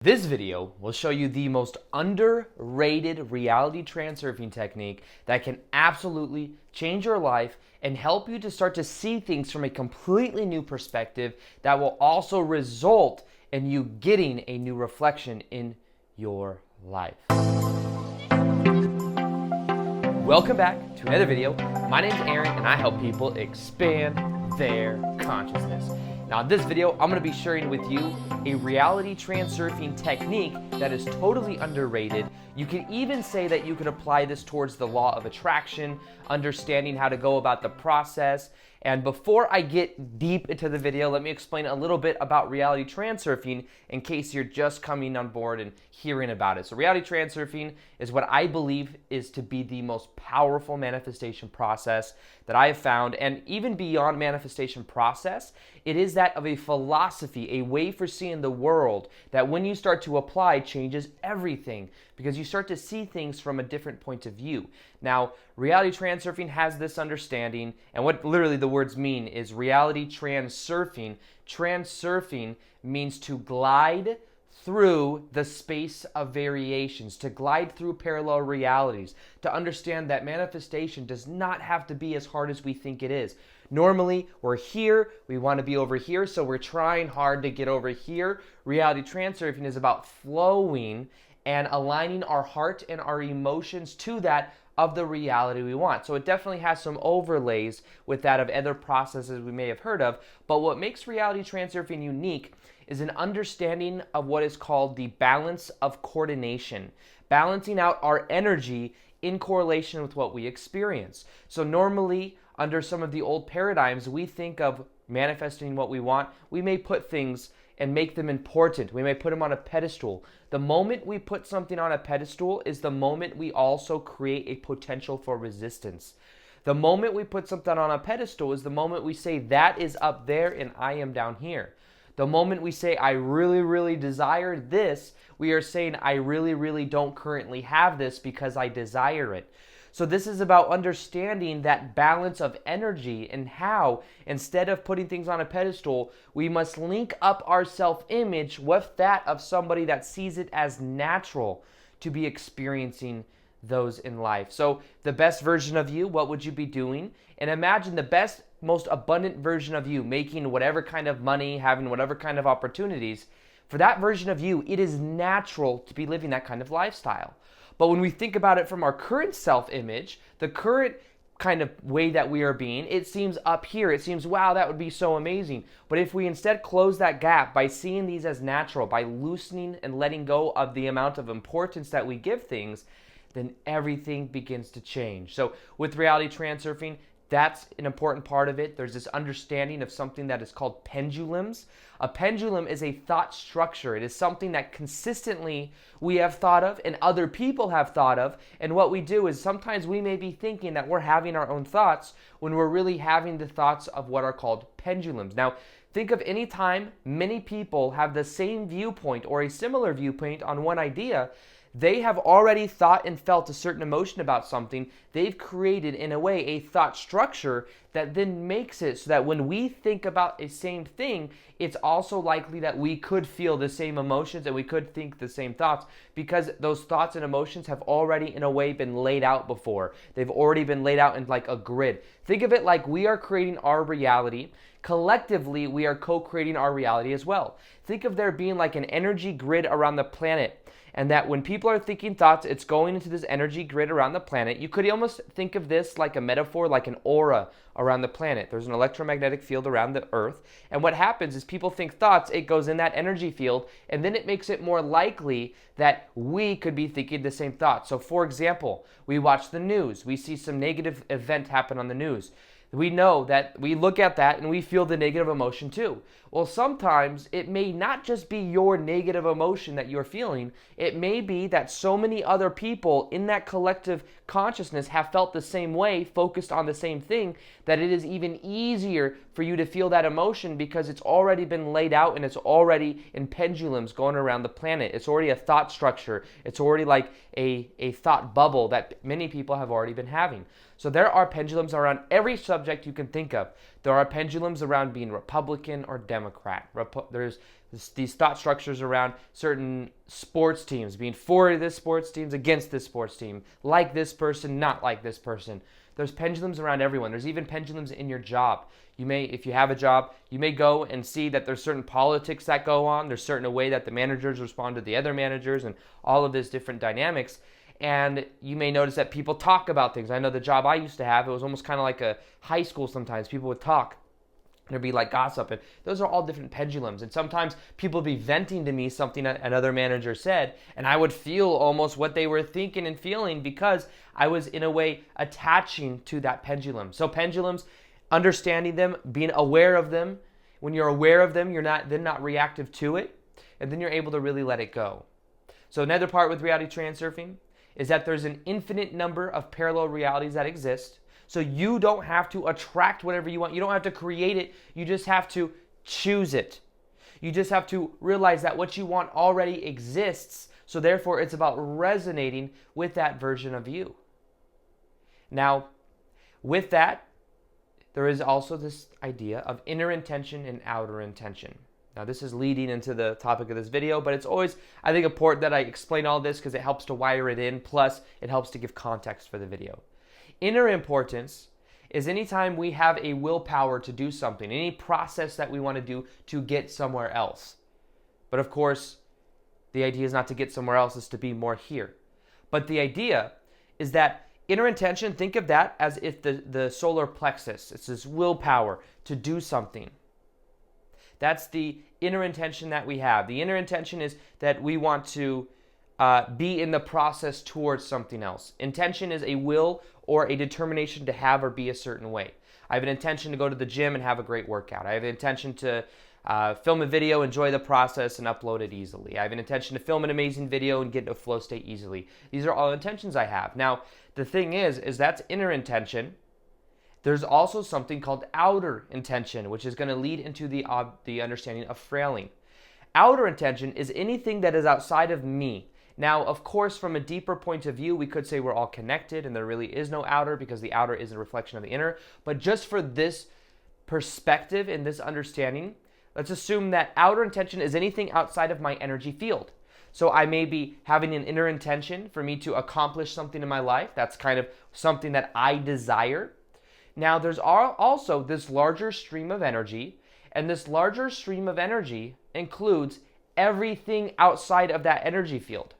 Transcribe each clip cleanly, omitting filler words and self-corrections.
This video will show you the most underrated reality transurfing technique that can absolutely change your life and help you to start to see things from a completely new perspective that will also result in you getting a new reflection in your life. Welcome back to another video. My name is Aaron and I help people expand their consciousness. Now in this video, I'm going to be sharing with you a reality transurfing technique that is totally underrated. You can even say that you can apply this towards the law of attraction, understanding how to go about the process. And before I get deep into the video, let me explain a little bit about reality transurfing in case you're just coming on board and hearing about it. So reality transurfing is what I believe is to be the most powerful manifestation process that I have found. And even beyond manifestation process, it is that of a philosophy, a way for seeing the world that when you start to apply changes everything because you start to see things from a different point of view. Now, reality transurfing has this understanding, and what literally the words mean is reality transurfing. Transurfing means to glide through the space of variations, to glide through parallel realities, to understand that manifestation does not have to be as hard as we think it is. Normally, we're here, we want to be over here, so we're trying hard to get over here. Reality transurfing is about flowing and aligning our heart and our emotions to that of the reality we want. So it definitely has some overlays with that of other processes we may have heard of, but what makes reality transurfing unique is an understanding of what is called the balance of coordination, balancing out our energy in correlation with what we experience. So normally, under some of the old paradigms, we think of manifesting what we want. We may put things and make them important. We may put them on a pedestal. The moment we put something on a pedestal is the moment we also create a potential for resistance. The moment we put something on a pedestal is the moment we say that is up there and I am down here. The moment we say I really, really desire this, we are saying I really, really don't currently have this because I desire it. So this is about understanding that balance of energy and how, instead of putting things on a pedestal, we must link up our self-image with that of somebody that sees it as natural to be experiencing those in life. So the best version of you, what would you be doing? And imagine the best, most abundant version of you making whatever kind of money, having whatever kind of opportunities. For that version of you, it is natural to be living that kind of lifestyle. But when we think about it from our current self-image, the current kind of way that we are being, it seems up here. It seems, wow, that would be so amazing. But if we instead close that gap by seeing these as natural, by loosening and letting go of the amount of importance that we give things, then everything begins to change. So with reality transurfing, that's an important part of it. There's this understanding of something that is called pendulums. A pendulum is a thought structure. It is something that consistently we have thought of and other people have thought of. And what we do is sometimes we may be thinking that we're having our own thoughts when we're really having the thoughts of what are called pendulums. Now, think of any time many people have the same viewpoint or a similar viewpoint on one idea. They have already thought and felt a certain emotion about something. They've created, in a way, a thought structure that then makes it so that when we think about a same thing, it's also likely that we could feel the same emotions and we could think the same thoughts because those thoughts and emotions have already, in a way, been laid out before. They've already been laid out in like a grid. Think of it like we are creating our reality. Collectively, we are co-creating our reality as well. Think of there being like an energy grid around the planet. And that when people are thinking thoughts, it's going into this energy grid around the planet. You could almost think of this like a metaphor, like an aura around the planet. There's an electromagnetic field around the earth. And what happens is people think thoughts, it goes in that energy field, and then it makes it more likely that we could be thinking the same thoughts. So for example, we watch the news. We see some negative event happen on the news. We know that we look at that and we feel the negative emotion too. Well, sometimes it may not just be your negative emotion that you're feeling. It may be that so many other people in that collective consciousness have felt the same way, focused on the same thing, that it is even easier for you to feel that emotion because it's already been laid out and it's already in pendulums going around the planet. It's already a thought structure. It's already like a thought bubble that many people have already been having. So there are pendulums around every subject you can think of. There are pendulums around being Republican or Democrat. There's these thought structures around certain sports teams, being for this sports teams, against this sports team, like this person, not like this person. There's pendulums around everyone. There's even pendulums in your job. You may, if you have a job, you may go and see that there's certain politics that go on. There's certain way that the managers respond to the other managers and all of this different dynamics. And you may notice that people talk about things. I know the job I used to have, it was almost kind of like a high school sometimes. People would talk. There'd be like gossip, and those are all different pendulums. And sometimes people would be venting to me something that another manager said, and I would feel almost what they were thinking and feeling because I was in a way attaching to that pendulum. So pendulums, understanding them, being aware of them. When you're aware of them, you're not reactive to it, and then you're able to really let it go. So another part with reality transurfing is that there's an infinite number of parallel realities that exist. So you don't have to attract whatever you want. You don't have to create it. You just have to choose it. You just have to realize that what you want already exists. So therefore, it's about resonating with that version of you. Now, with that, there is also this idea of inner intention and outer intention. Now, this is leading into the topic of this video, but it's always, I think, important that I explain all this because it helps to wire it in. Plus, it helps to give context for the video. Inner importance is anytime we have a willpower to do something, any process that we want to do to get somewhere else. But of course, the idea is not to get somewhere else, it's to be more here. But the idea is that inner intention, think of that as if the solar plexus, it's this willpower to do something. That's the inner intention that we have. The inner intention is that we want to be in the process towards something else. Intention is a will or a determination to have or be a certain way. I have an intention to go to the gym and have a great workout. I have an intention to film a video, enjoy the process, and upload it easily. I have an intention to film an amazing video and get into a flow state easily. These are all intentions I have. Now, the thing is that's inner intention. There's also something called outer intention, which is going to lead into the understanding of frailing. Outer intention is anything that is outside of me. Now, of course, from a deeper point of view, we could say we're all connected and there really is no outer because the outer is a reflection of the inner. But just for this perspective and this understanding, let's assume that outer intention is anything outside of my energy field. So I may be having an inner intention for me to accomplish something in my life. That's kind of something that I desire. Now, there's also this larger stream of energy, and this larger stream of energy includes everything outside of that energy field.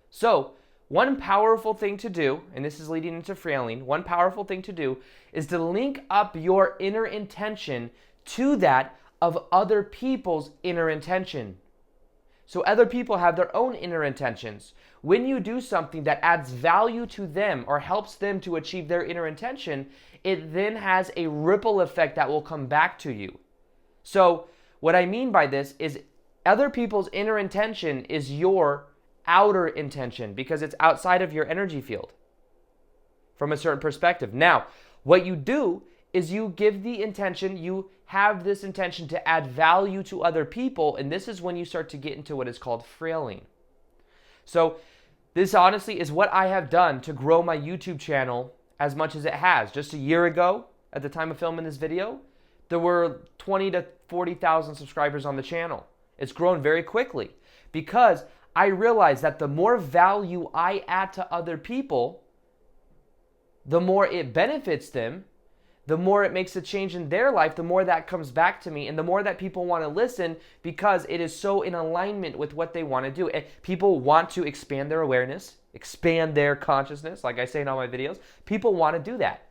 So, one powerful thing to do, and this is leading into frailing, one powerful thing to do is to link up your inner intention to that of other people's inner intention. So other people have their own inner intentions. When you do something that adds value to them or helps them to achieve their inner intention, it then has a ripple effect that will come back to you. So what I mean by this is other people's inner intention is your outer intention because it's outside of your energy field from a certain perspective. Now, what you do is you give the intention, you have this intention to add value to other people, and this is when you start to get into what is called frailing. So this honestly is what I have done to grow my YouTube channel as much as it has. Just a year ago, at the time of filming this video, there were 20 to 40,000 subscribers on the channel. It's grown very quickly because I realized that the more value I add to other people, the more it benefits them, the more it makes a change in their life, the more that comes back to me, and the more that people want to listen because it is so in alignment with what they want to do. And people want to expand their awareness, expand their consciousness, like I say in all my videos. People want to do that.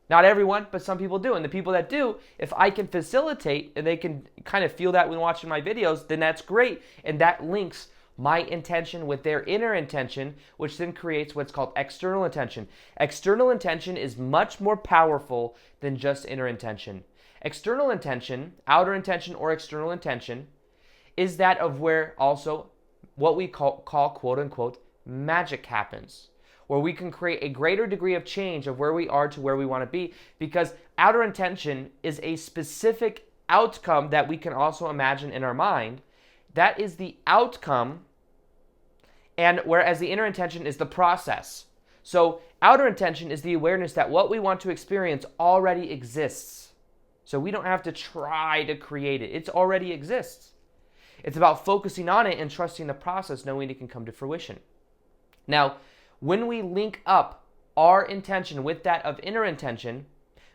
Not everyone, but some people do. And the people that do, if I can facilitate and they can kind of feel that when watching my videos, then that's great. And that links my intention with their inner intention, which then creates what's called external intention. External intention is much more powerful than just inner intention. External intention, outer intention or external intention, is that of where also what we call quote unquote magic happens, where we can create a greater degree of change of where we are to where we want to be, because outer intention is a specific outcome that we can also imagine in our mind. That is the outcome, and whereas the inner intention is the process. So outer intention is the awareness that what we want to experience already exists. So we don't have to try to create it. It already exists. It's about focusing on it and trusting the process, knowing it can come to fruition. Now, when we link up our intention with that of inner intention,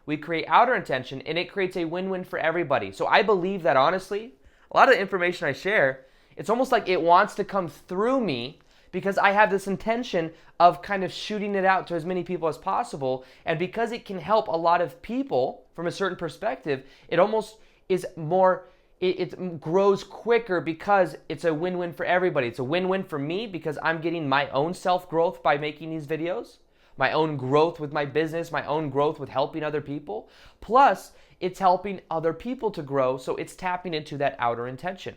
we create outer intention, and it creates a win-win for everybody. So I believe that, honestly, a lot of the information I share, it's almost like it wants to come through me because I have this intention of kind of shooting it out to as many people as possible. And because it can help a lot of people from a certain perspective, it almost is more, it grows quicker because it's a win-win for everybody. It's a win-win for me because I'm getting my own self-growth by making these videos, my own growth with my business, my own growth with helping other people. Plus, it's helping other people to grow, so it's tapping into that outer intention.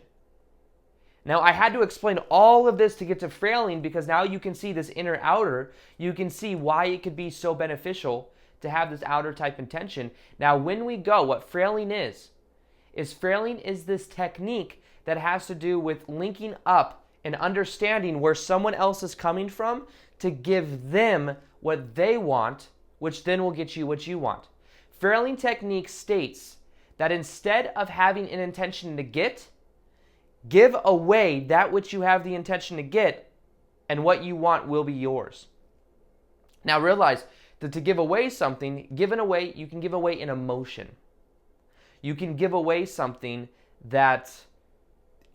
Now, I had to explain all of this to get to frailing because now you can see this inner outer. You can see why it could be so beneficial to have this outer type intention. Now, when we go, what frailing is frailing is this technique that has to do with linking up and understanding where someone else is coming from to give them what they want, which then will get you what you want. Frailing technique states that instead of having an intention to give away that which you have the intention to get, and what you want will be yours. Now realize that to give away something, you can give away an emotion. You can give away something that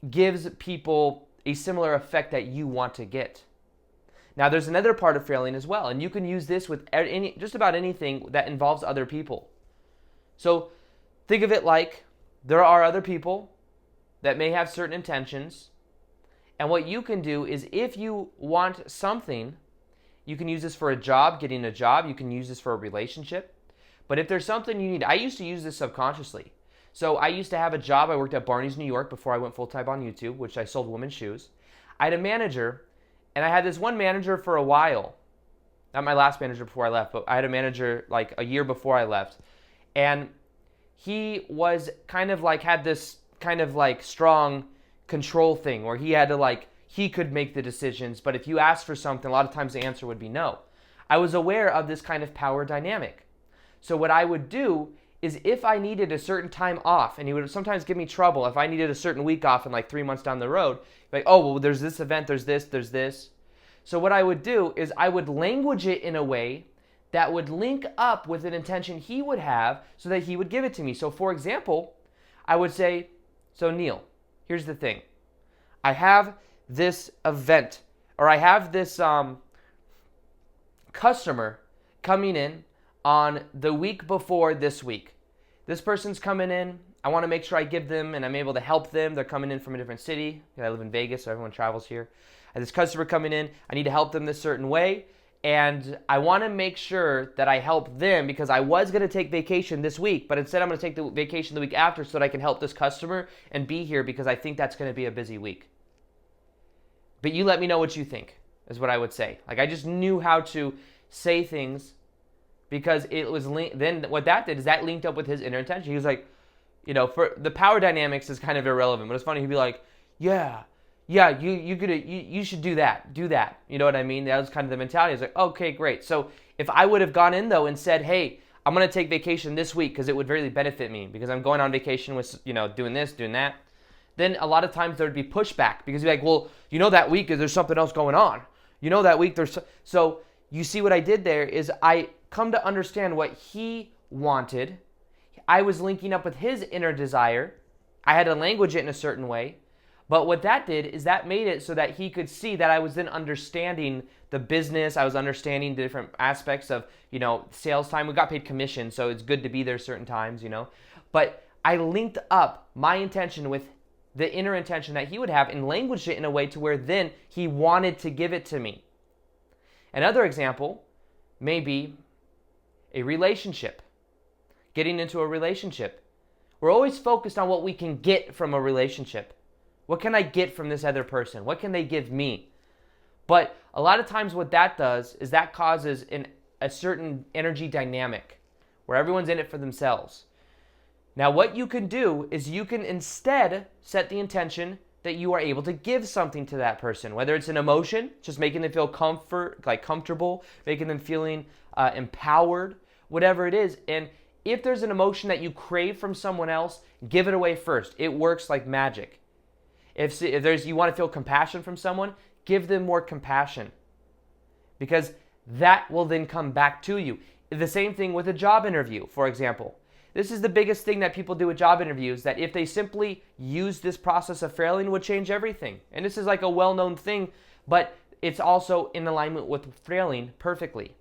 gives people a similar effect that you want to get. Now, there's another part of frailing as well, and you can use this with just about anything that involves other people. So think of it like there are other people that may have certain intentions, and what you can do is if you want something, you can use this for a job, getting a job, you can use this for a relationship, but if there's something you need, I used to use this subconsciously. So I used to have a job, I worked at Barney's New York before I went full-time on YouTube, which I sold women's shoes. I had a manager, and I had this one manager for a while. Not my last manager before I left, but I had a manager like a year before I left. And he was kind of like, had this kind of like strong control thing where he had to like, he could make the decisions, but if you asked for something, a lot of times the answer would be no. I was aware of this kind of power dynamic. So what I would do is if I needed a certain time off, and he would sometimes give me trouble if I needed a certain week off in like 3 months down the road, like, oh, well, there's this event, there's this. So what I would do is I would language it in a way that would link up with an intention he would have so that he would give it to me. So for example, I would say, so Neil, here's the thing. I have this event, or I have this customer coming in on the week before this week. This person's coming in. I want to make sure I give them and I'm able to help them. They're coming in from a different city. I live in Vegas, so everyone travels here. I have this customer coming in. I need to help them this certain way. And I want to make sure that I help them because I was going to take vacation this week, but instead I'm going to take the vacation the week after so that I can help this customer and be here because I think that's going to be a busy week. But you let me know what you think, is what I would say. Like I just knew how to say things because it was then what that did is that linked up with his inner intention. He was like, you know, for the power dynamics is kind of irrelevant, but it's funny. He'd be like, yeah, you should do that. You know what I mean? That was kind of the mentality. I was like, okay, great. So if I would have gone in though and said, hey, I'm going to take vacation this week because it would really benefit me because I'm going on vacation with, you know, doing this, doing that, then a lot of times there'd be pushback because you'd be like, well, you know, that week there's something else going on. You know, that week there's, so you see what I did there is I come to understand what he wanted. I was linking up with his inner desire. I had to language it in a certain way. But what that did is that made it so that he could see that I was then understanding the business. I was understanding the different aspects of, you know, sales time. We got paid commission, so it's good to be there certain times, you know. But I linked up my intention with the inner intention that he would have and languaged it in a way to where then he wanted to give it to me. Another example may be a relationship. Getting into a relationship. We're always focused on what we can get from a relationship. What can I get from this other person? What can they give me? But a lot of times what that does is that causes a certain energy dynamic where everyone's in it for themselves. Now what you can do is you can instead set the intention that you are able to give something to that person, whether it's an emotion, just making them feel comfortable, making them feeling empowered, whatever it is. And if there's an emotion that you crave from someone else, give it away first. It works like magic. If you want to feel compassion from someone, give them more compassion, because that will then come back to you. The same thing with a job interview, for example. This is the biggest thing that people do with job interviews, that if they simply use this process of frailing, would change everything. And this is like a well-known thing, but it's also in alignment with frailing perfectly.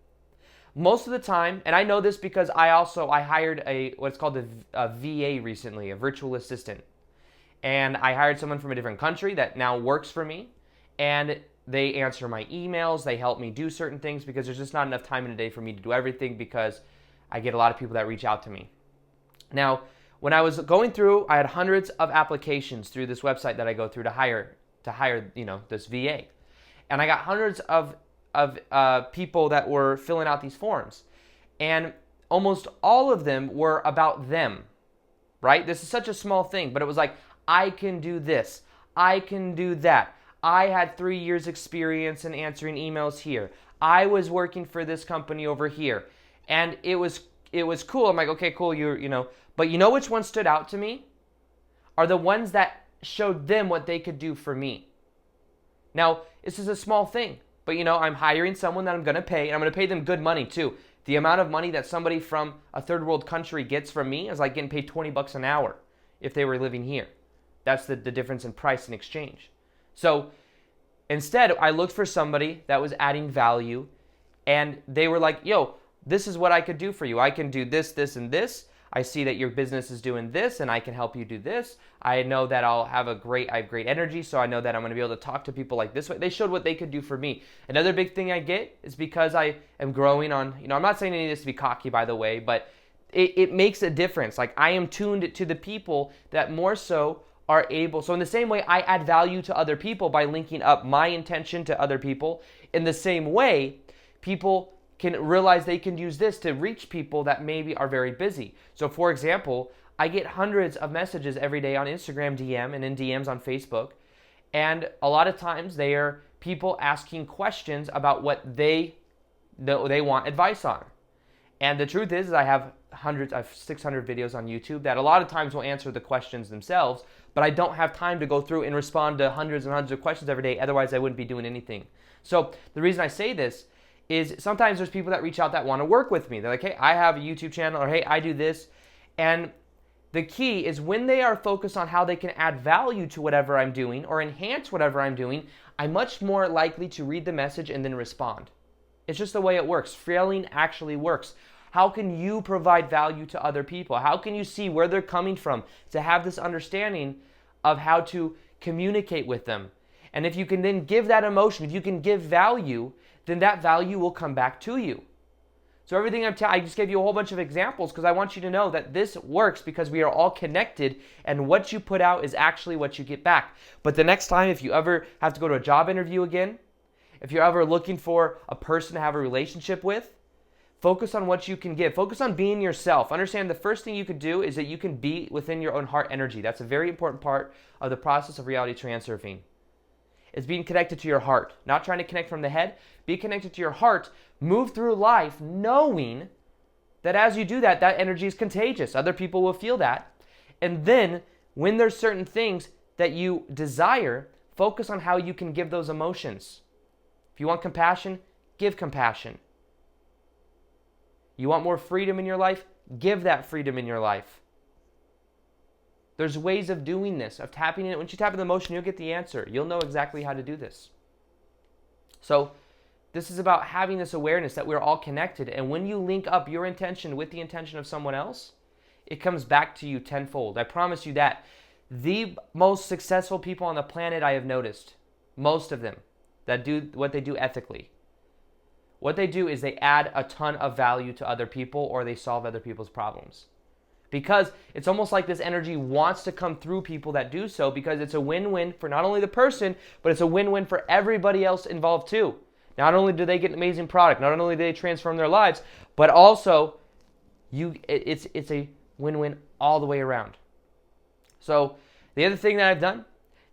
Most of the time, and I know this because I hired what's called a VA recently, a virtual assistant. And I hired someone from a different country that now works for me, and they answer my emails, they help me do certain things, because there's just not enough time in a day for me to do everything, because I get a lot of people that reach out to me. Now, when I was going through, I had hundreds of applications through this website that I go through to hire this VA. And I got hundreds of people that were filling out these forms. And almost all of them were about them, right? This is such a small thing, but it was like, I can do this, I can do that. I had 3 years experience in answering emails here. I was working for this company over here. And it was cool. I'm like, okay, cool, but you know which ones stood out to me? Are the ones that showed them what they could do for me. Now, this is a small thing, but I'm hiring someone that I'm going to pay, and I'm going to pay them good money too. The amount of money that somebody from a third world country gets from me is like getting paid $20 an hour if they were living here. That's the difference in price in exchange. So instead, I looked for somebody that was adding value, and they were like, yo, this is what I could do for you. I can do this, this, and this. I see that your business is doing this, and I can help you do this. I know that I have great energy, so I know that I'm going to be able to talk to people like this way. They showed what they could do for me. Another big thing I get is because I am growing on, I'm not saying any of this to be cocky, by the way, but it makes a difference. Like, I am tuned to the people that more so are able. So in the same way, I add value to other people by linking up my intention to other people. In the same way, people can realize they can use this to reach people that maybe are very busy. So for example, I get hundreds of messages every day on Instagram DM and in DMs on Facebook. And a lot of times they are people asking questions about what they want advice on. And the truth is I have 600 videos on YouTube that a lot of times will answer the questions themselves, but I don't have time to go through and respond to hundreds and hundreds of questions every day. Otherwise, I wouldn't be doing anything. So the reason I say this is sometimes there's people that reach out that want to work with me. They're like, hey, I have a YouTube channel, or hey, I do this. And the key is when they are focused on how they can add value to whatever I'm doing or enhance whatever I'm doing, I'm much more likely to read the message and then respond. It's just the way it works. Frailing actually works. How can you provide value to other people? How can you see where they're coming from to have this understanding of how to communicate with them? And if you can then give that emotion, if you can give value, then that value will come back to you. So everything I just gave you a whole bunch of examples because I want you to know that this works because we are all connected, and what you put out is actually what you get back. But the next time, if you ever have to go to a job interview again, if you're ever looking for a person to have a relationship with, focus on what you can give. Focus on being yourself. Understand the first thing you could do is that you can be within your own heart energy. That's a very important part of the process of reality transurfing. It's being connected to your heart, not trying to connect from the head. Be connected to your heart. Move through life knowing that as you do that, that energy is contagious. Other people will feel that. And then when there's certain things that you desire, focus on how you can give those emotions. If you want compassion, give compassion. You want more freedom in your life? Give that freedom in your life. There's ways of doing this, of tapping in. Once you tap in the emotion, you'll get the answer. You'll know exactly how to do this. So this is about having this awareness that we're all connected. And when you link up your intention with the intention of someone else, it comes back to you tenfold. I promise you that. The most successful people on the planet I have noticed, most of them, that do what they do ethically, what they do is they add a ton of value to other people, or they solve other people's problems. Because it's almost like this energy wants to come through people that do so, because it's a win-win for not only the person, but it's a win-win for everybody else involved too. Not only do they get an amazing product, not only do they transform their lives, but also it's a win-win all the way around. So the other thing that I've done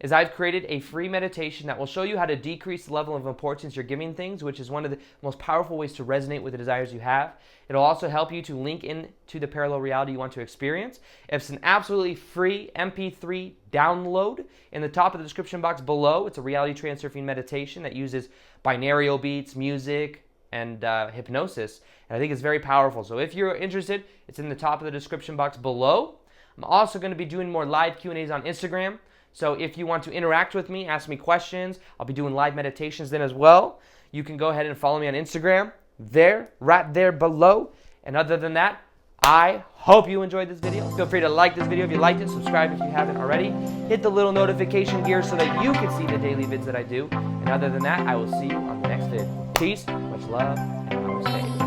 is I've created a free meditation that will show you how to decrease the level of importance you're giving things, which is one of the most powerful ways to resonate with the desires you have. It'll also help you to link into the parallel reality you want to experience. It's an absolutely free MP3 download. In the top of the description box below, it's a reality transurfing meditation that uses binaural beats, music, and hypnosis. And I think it's very powerful. So if you're interested, it's in the top of the description box below. I'm also going to be doing more live Q&As on Instagram. So if you want to interact with me, ask me questions, I'll be doing live meditations then as well. You can go ahead and follow me on Instagram, right there below. And other than that, I hope you enjoyed this video. Feel free to like this video if you liked it, subscribe if you haven't already. Hit the little notification gear so that you can see the daily vids that I do. And other than that, I will see you on the next vid. Peace, much love.